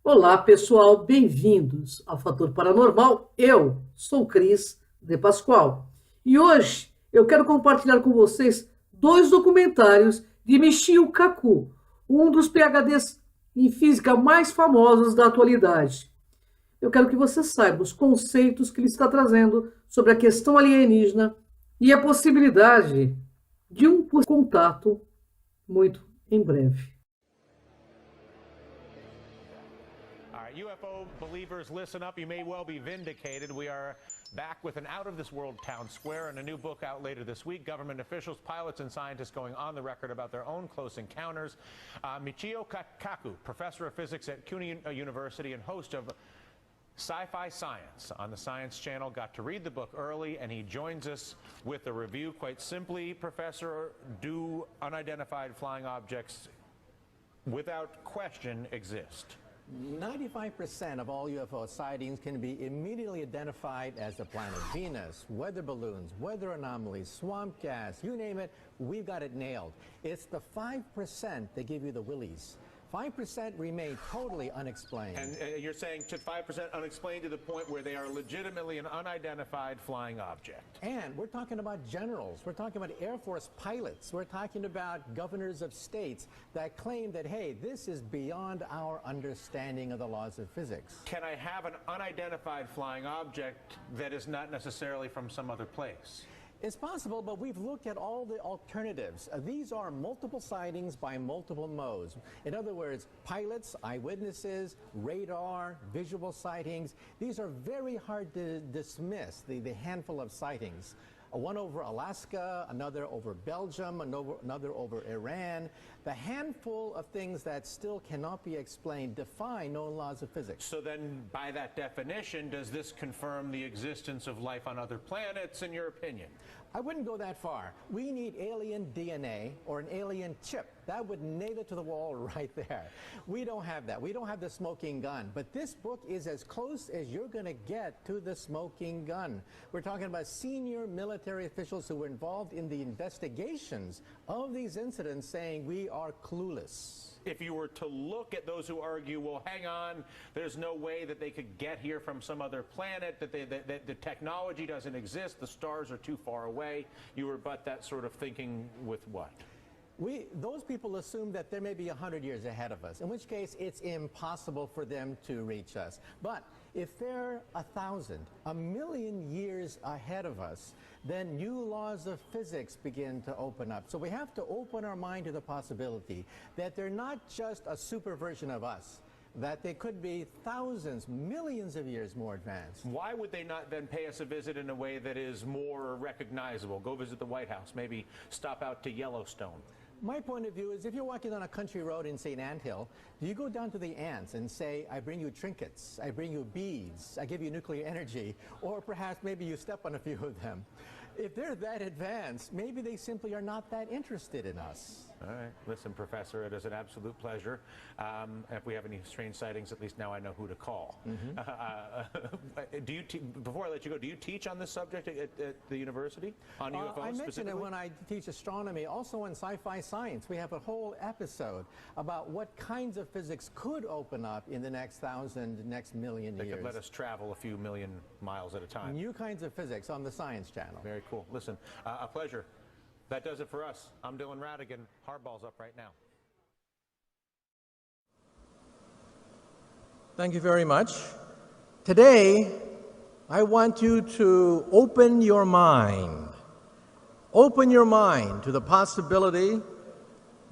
Olá pessoal, bem-vindos ao Fator Paranormal. Eu sou o CRIS D Paschoal e hoje eu quero compartilhar com vocês dois documentários de Michio Kaku, um dos PhDs em física mais famosos da atualidade. Eu quero que você saiba os conceitos que ele está trazendo sobre a questão alienígena e a possibilidade de um contato muito em breve. UFO believers, listen up. You may well be vindicated. We are back with an out-of-this-world town square and a new book out later this week. Government officials, pilots, and scientists going on the record about their own close encounters. Michio Kaku, professor of physics at CUNY University and host of Sci-Fi Science on the Science Channel, got to read the book early, and he joins us with a review. Quite simply, Professor, do unidentified flying objects without question exist? 95% of all UFO sightings can be immediately identified as the planet Venus, weather balloons, weather anomalies, swamp gas, you name it, we've got it nailed. It's the 5% that give you the willies. 5% remain totally unexplained. And you're saying to 5% unexplained to the point where they are legitimately an unidentified flying object. And we're talking about generals, we're talking about Air Force pilots, we're talking about governors of states that claim that, hey, this is beyond our understanding of the laws of physics. Can I have an unidentified flying object that is not necessarily from some other place? It's possible, but we've looked at all the alternatives. These are multiple sightings by multiple modes. In other words, pilots, eyewitnesses, radar, visual sightings. These are very hard to dismiss, the handful of sightings. One over Alaska, another over Belgium, another over Iran. The handful of things that still cannot be explained defy known laws of physics. So then, by that definition, does this confirm the existence of life on other planets, in your opinion? I wouldn't go that far. We need alien DNA or an alien chip. That would nail it to the wall right there. We don't have that. We don't have the smoking gun. But this book is as close as you're going to get to the smoking gun. We're talking about senior military officials who were involved in the investigations of these incidents saying we are clueless. If you were to look at those who argue, well, hang on, there's no way that they could get here from some other planet, that the technology doesn't exist, the stars are too far away, you rebut that sort of thinking with what? Those people assume that there may be 100 years ahead of us, in which case it's impossible for them to reach us. But if they're 1,000, 1,000,000 years ahead of us, then new laws of physics begin to open up. So we have to open our mind to the possibility that they're not just a super version of us, that they could be thousands, millions of years more advanced. Why would they not then pay us a visit in a way that is more recognizable? Go visit the White House, maybe stop out to Yellowstone. My point of view is if you're walking on a country road in St. Anthill, do you go down to the ants and say, I bring you trinkets, I bring you beads, I give you nuclear energy, or perhaps maybe you step on a few of them? If they're that advanced, maybe they simply are not that interested in us. All right. Listen, Professor, it is an absolute pleasure. If we have any strange sightings, at least now I know who to call. Before I let you go, do you teach on this subject at the university, on UFOs I mention specifically? it when I teach astronomy, also in Sci-Fi Science. We have a whole episode about what kinds of physics could open up in the next 1,000, next million years. They could let us travel a few million miles at a time. New kinds of physics on the Science Channel. Very cool. Listen, a pleasure. That does it for us. I'm Dylan Radigan. Hardball's up right now. Thank you very much. Today, I want you to open your mind. Open your mind to the possibility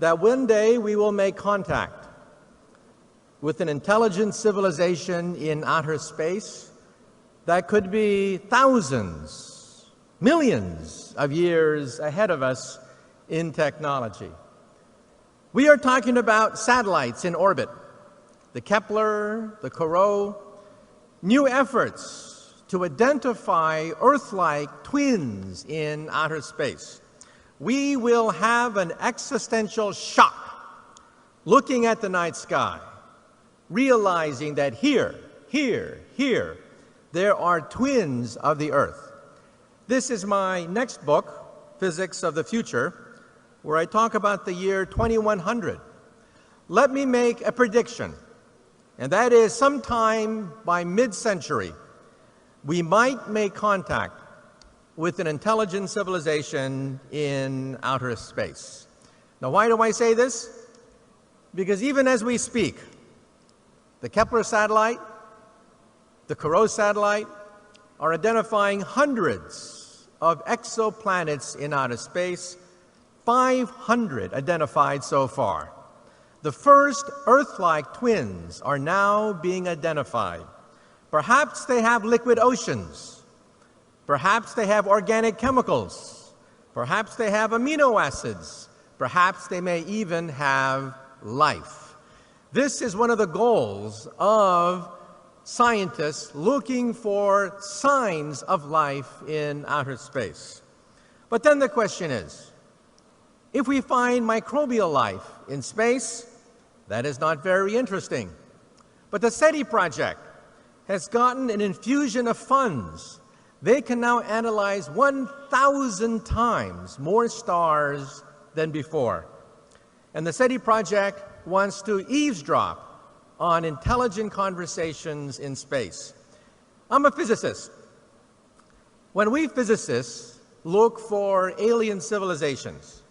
that one day we will make contact with an intelligent civilization in outer space that could be thousands, millions of years ahead of us in technology. We are talking about satellites in orbit, the Kepler, the Corot, new efforts to identify Earth-like twins in outer space. We will have an existential shock looking at the night sky, realizing that here, There are twins of the Earth. This is my next book, Physics of the Future, where I talk about the year 2100. Let me make a prediction, and that is sometime by mid-century, we might make contact with an intelligent civilization in outer space. Now, why do I say this? Because even as we speak, the Kepler satellite, the CRIS satellite are identifying hundreds of exoplanets in outer space, 500 identified so far. The first Earth-like twins are now being identified. Perhaps they have liquid oceans. Perhaps they have organic chemicals. Perhaps they have amino acids. Perhaps they may even have life. This is one of the goals of scientists looking for signs of life in outer space. But then the question is, if we find microbial life in space, that is not very interesting. But the SETI project has gotten an infusion of funds. They can now analyze 1,000 times more stars than before. And the SETI project wants to eavesdrop on intelligent conversations in space. I'm a physicist. When we physicists look for alien civilizations,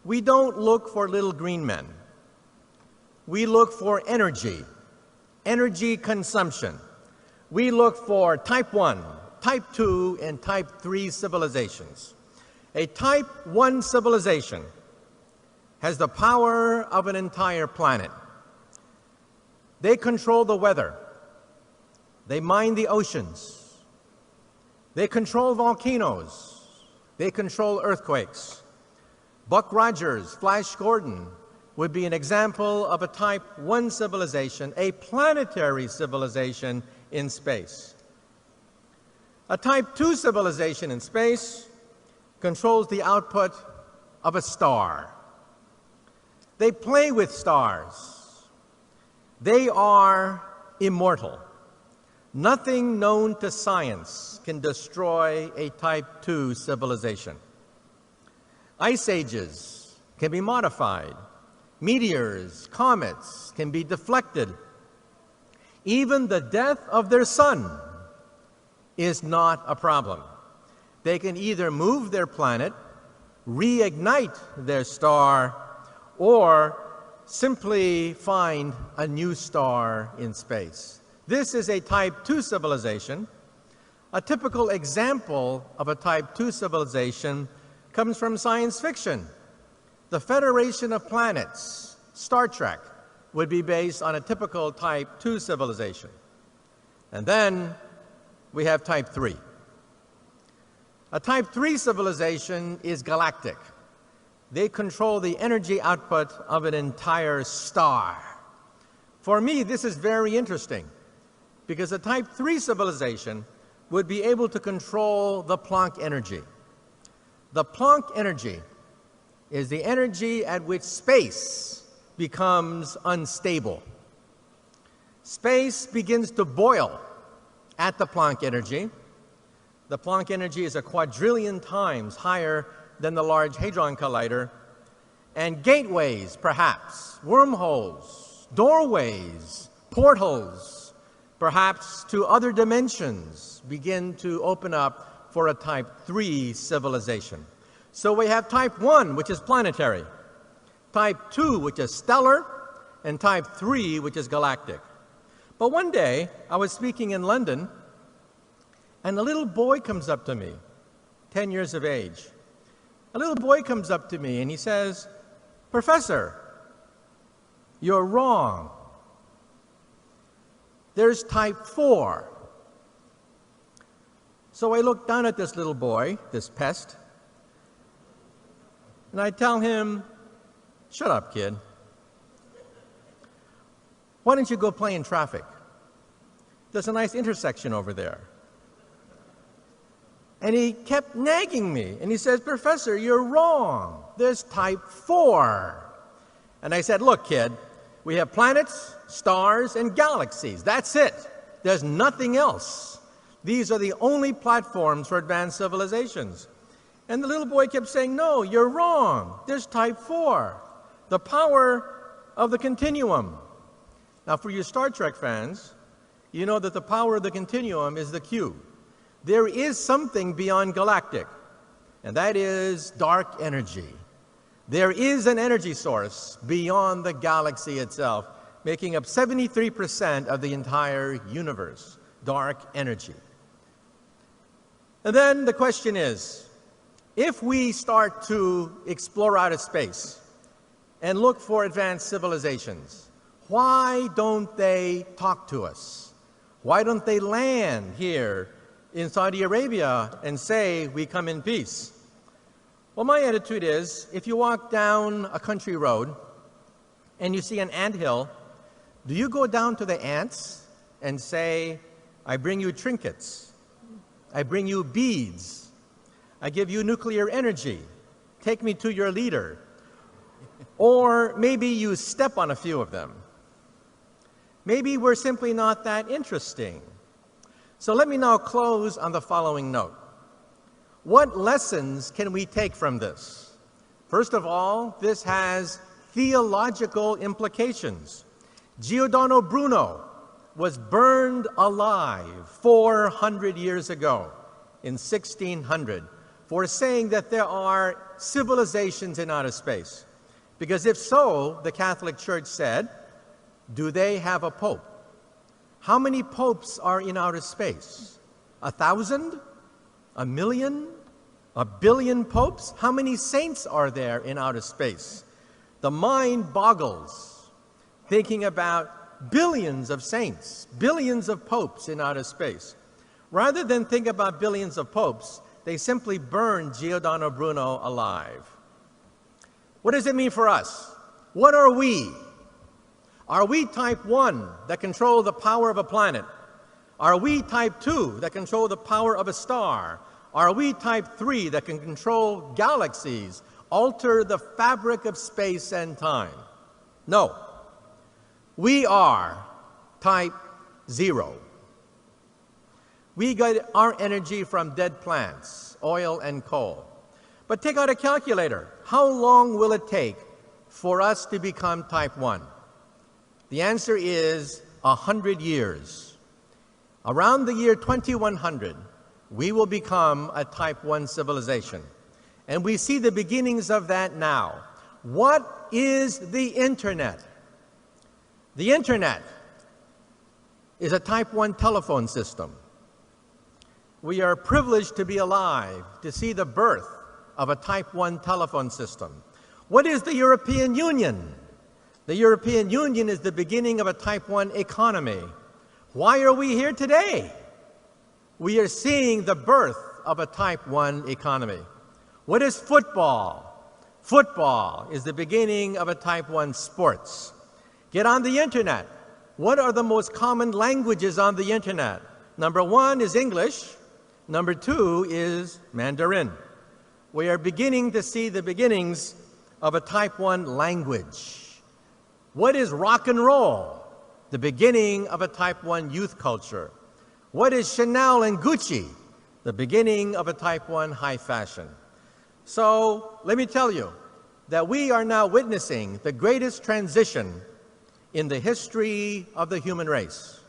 we don't look for little green men. We look for energy consumption. We look for type 1, type 2, and type 3 civilizations. A type 1 civilization has the power of an entire planet. They control the weather. They mine the oceans. They control volcanoes. They control earthquakes. Buck Rogers, Flash Gordon would be an example of a type 1 civilization, a planetary civilization in space. A type 2 civilization in space controls the output of a star. They play with stars. They are immortal. Nothing known to science can destroy a type 2 civilization. Ice ages can be modified. Meteors, comets can be deflected. Even the death of their sun is not a problem. They can either move their planet, reignite their star, or simply find a new star in space. This is a type 2 civilization. A typical example of a type 2 civilization comes from science fiction. The Federation of Planets, Star Trek, would be based on a typical type 2 civilization. And then we have type 3. A type 3 civilization is galactic. They control the energy output of an entire star. For me, this is very interesting because a type 3 civilization would be able to control the Planck energy. The Planck energy is the energy at which space becomes unstable. Space begins to boil at the Planck energy. The Planck energy is a quadrillion times higher than the Large Hadron Collider, and gateways, perhaps, wormholes, doorways, portals, perhaps to other dimensions, begin to open up for a type 3 civilization. So we have type 1, which is planetary, type 2, which is stellar, and type 3, which is galactic. But one day, I was speaking in London, and a little boy comes up to me, 10 years of age. A little boy comes up to me and he says, "Professor, you're wrong. There's type 4. So I look down at this little boy, this pest, and I tell him, "Shut up, kid. Why don't you go play in traffic? There's a nice intersection over there." And he kept nagging me, and he says, "Professor, you're wrong. There's type 4. And I said, "Look, kid, we have planets, stars, and galaxies. That's it. There's nothing else. These are the only platforms for advanced civilizations. And the little boy kept saying, no, you're wrong. There's type 4, the power of the continuum. Now, for you Star Trek fans, you know that the power of the continuum is the Q. There is something beyond galactic, and that is dark energy. There is an energy source beyond the galaxy itself, making up 73% of the entire universe, dark energy. And then the question is, if we start to explore outer space and look for advanced civilizations, why don't they talk to us? Why don't they land here in Saudi Arabia and say, we come in peace? Well, my attitude is, if you walk down a country road and you see an anthill, do you go down to the ants and say, I bring you trinkets, I bring you beads, I give you nuclear energy, take me to your leader? Or maybe you step on a few of them. Maybe we're simply not that interesting. So let me now close on the following note. What lessons can we take from this? First of all, this has theological implications. Giordano Bruno was burned alive 400 years ago in 1600 for saying that there are civilizations in outer space. Because if so, the Catholic Church said, do they have a pope? How many popes are in outer space? 1,000? 1,000,000? 1 billion popes? How many saints are there in outer space? The mind boggles thinking about billions of saints, billions of popes in outer space. Rather than think about billions of popes, they simply burned Giordano Bruno alive. What does it mean for us? What are we? Are we type 1 that control the power of a planet? Are we type 2 that control the power of a star? Are we type 3 that can control galaxies, alter the fabric of space and time? No. We are type 0. We get our energy from dead plants, oil and coal. But take out a calculator. How long will it take for us to become type 1? The answer is 100 years. Around the year 2100, we will become a type 1 civilization. And we see the beginnings of that now. What is the internet? The internet is a type 1 telephone system. We are privileged to be alive to see the birth of a type 1 telephone system. What is the European Union? The European Union is the beginning of a type 1 economy. Why are we here today? We are seeing the birth of a type 1 economy. What is football? Football is the beginning of a type 1 sports. Get on the internet. What are the most common languages on the internet? Number 1 is English. Number 2 is Mandarin. We are beginning to see the beginnings of a type 1 language. What is rock and roll? The beginning of a type 1 youth culture. What is Chanel and Gucci? The beginning of a type 1 high fashion. So let me tell you that we are now witnessing the greatest transition in the history of the human race.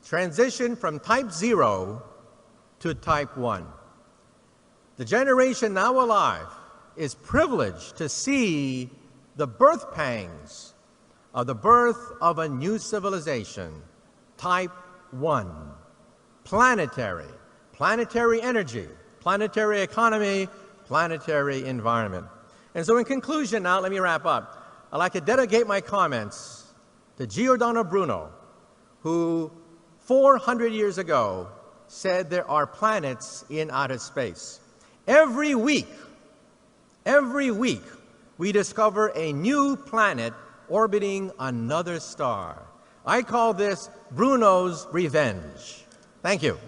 Transition from type 0 to type 1. The generation now alive is privileged to see the birth pangs of the birth of a new civilization, type 1. Planetary energy, planetary economy, planetary environment. And so in conclusion now, let me wrap up. I'd like to dedicate my comments to Giordano Bruno, who 400 years ago said there are planets in outer space. Every week, we discover a new planet orbiting another star. I call this Bruno's revenge. Thank you.